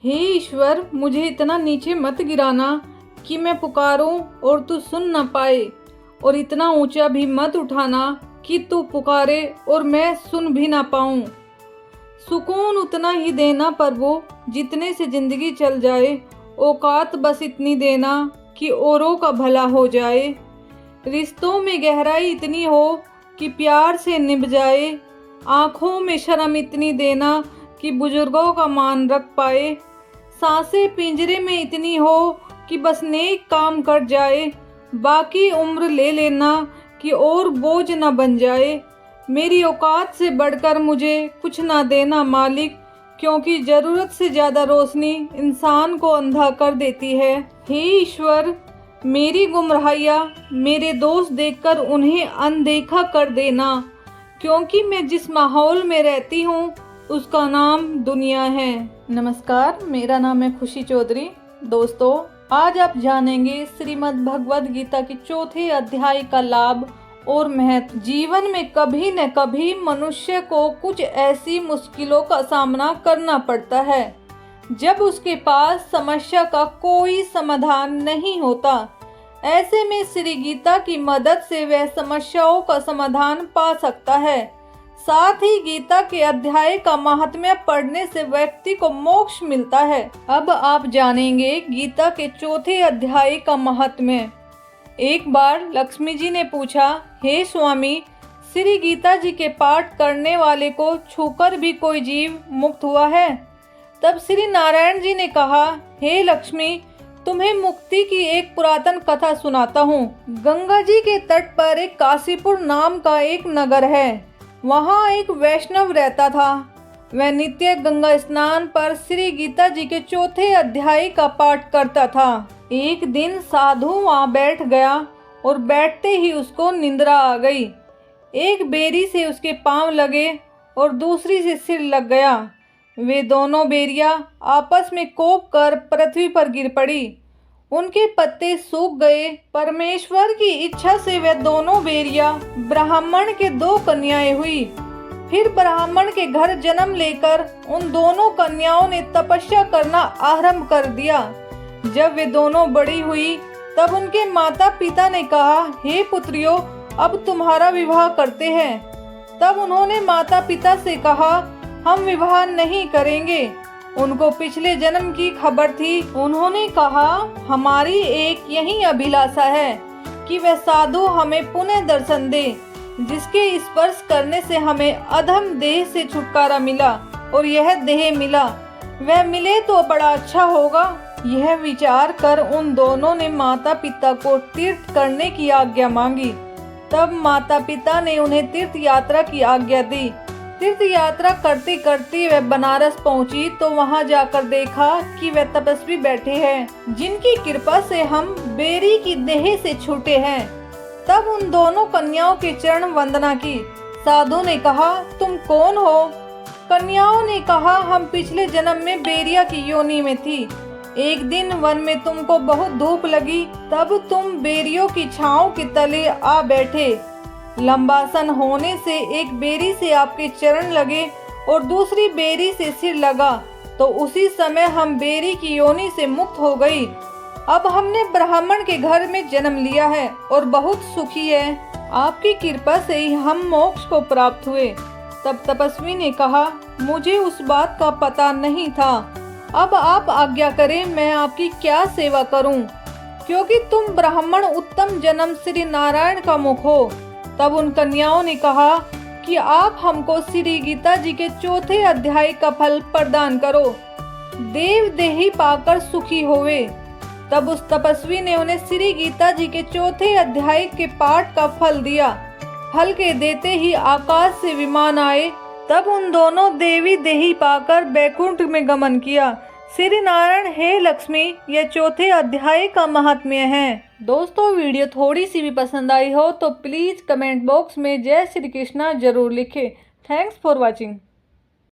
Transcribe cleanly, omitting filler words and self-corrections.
हे ईश्वर, मुझे इतना नीचे मत गिराना कि मैं पुकारूं और तू सुन न पाए, और इतना ऊंचा भी मत उठाना कि तू पुकारे और मैं सुन भी ना पाऊं। सुकून उतना ही देना प्रभु जितने से जिंदगी चल जाए, औकात बस इतनी देना कि औरों का भला हो जाए। रिश्तों में गहराई इतनी हो कि प्यार से निभ जाए, आँखों में शर्म इतनी देना कि बुजुर्गों का मान रख पाए। सांसें पिंजरे में इतनी हो कि बस नेक काम कर जाए, बाकी उम्र ले लेना कि और बोझ न बन जाए। मेरी औकात से बढ़कर मुझे कुछ ना देना मालिक, क्योंकि ज़रूरत से ज़्यादा रोशनी इंसान को अंधा कर देती है। हे ईश्वर, मेरी गुमराहियाँ मेरे दोस्त देखकर उन्हें अनदेखा कर देना, क्योंकि मैं जिस माहौल में रहती हूँ उसका नाम दुनिया है। नमस्कार, मेरा नाम है खुशी चौधरी। दोस्तों, आज आप जानेंगे श्रीमद् भगवद गीता के चौथे अध्याय का लाभ और महत्व। जीवन में कभी न कभी मनुष्य को कुछ ऐसी मुश्किलों का सामना करना पड़ता है जब उसके पास समस्या का कोई समाधान नहीं होता। ऐसे में श्री गीता की मदद से वह समस्याओं का समाधान पा सकता है। साथ ही गीता के अध्याय का महात्म्य पढ़ने से व्यक्ति को मोक्ष मिलता है। अब आप जानेंगे गीता के चौथे अध्याय का महात्म्य। एक बार लक्ष्मी जी ने पूछा, हे स्वामी, श्री गीता जी के पाठ करने वाले को छूकर भी कोई जीव मुक्त हुआ है? तब श्री नारायण जी ने कहा, हे लक्ष्मी, तुम्हें मुक्ति की एक पुरातन कथा सुनाता हूँ। गंगा जी के तट पर एक काशीपुर नाम का एक नगर है। वहाँ एक वैष्णव रहता था। वह नित्य गंगा स्नान पर श्री गीता जी के चौथे अध्याय का पाठ करता था। एक दिन साधु वहाँ बैठ गया और बैठते ही उसको निंद्रा आ गई। एक बेरी से उसके पांव लगे और दूसरी से सिर लग गया। वे दोनों बेरियां आपस में कोप कर पृथ्वी पर गिर पड़ी। उनके पत्ते सूख गए। परमेश्वर की इच्छा से वे दोनों बेरियां ब्राह्मण के 2 कन्याएं हुई। फिर ब्राह्मण के घर जन्म लेकर उन दोनों कन्याओं ने तपस्या करना आरंभ कर दिया। जब वे दोनों बड़ी हुई तब उनके माता पिता ने कहा, हे पुत्रियों, अब तुम्हारा विवाह करते हैं। तब उन्होंने माता पिता से कहा, हम विवाह नहीं करेंगे। उनको पिछले जन्म की खबर थी। उन्होंने कहा, हमारी एक यही अभिलाषा है कि वह साधु हमें पुनः दर्शन दे, जिसके स्पर्श करने से हमें अधम देह से छुटकारा मिला और यह देह मिला। वह मिले तो बड़ा अच्छा होगा। यह विचार कर उन दोनों ने माता पिता को तीर्थ करने की आज्ञा मांगी। तब माता पिता ने उन्हें तीर्थ यात्रा की आज्ञा दी। तीर्थ यात्रा करते करते वह बनारस पहुंची तो वहां जाकर देखा कि वह तपस्वी बैठे हैं, जिनकी कृपा से हम बेरी की देह से छूटे हैं। तब उन दोनों कन्याओं के चरण वंदना की। साधु ने कहा, तुम कौन हो? कन्याओं ने कहा, हम पिछले जन्म में बेरिया की योनि में थी। एक दिन वन में तुमको बहुत धूप लगी, तब तुम बेरियों की छांव के तले आ बैठे। लंबासन होने से एक बेरी से आपके चरण लगे और दूसरी बेरी से सिर लगा, तो उसी समय हम बेरी की योनि से मुक्त हो गई। अब हमने ब्राह्मण के घर में जन्म लिया है और बहुत सुखी है। आपकी कृपा से ही हम मोक्ष को प्राप्त हुए। तब तपस्वी ने कहा, मुझे उस बात का पता नहीं था। अब आप आज्ञा करें, मैं आपकी क्या सेवा करूं, क्योंकि तुम ब्राह्मण उत्तम जन्म श्री नारायण का मुख हो। तब उन कन्याओं ने कहा कि आप हमको श्री गीता जी के चौथे अध्याय का फल प्रदान करो, देव देही पाकर सुखी होवे। तब उस तपस्वी ने उन्हें श्री गीता जी के चौथे अध्याय के पाठ का फल दिया। फल के देते ही आकाश से विमान आए। तब उन दोनों देवी देही पाकर बैकुंठ में गमन किया। श्री नारायण, हे लक्ष्मी, यह चौथे अध्याय का महात्म्य है। दोस्तों, वीडियो थोड़ी सी भी पसंद आई हो तो प्लीज़ कमेंट बॉक्स में जय श्री कृष्णा जरूर लिखें। Thanks for watching.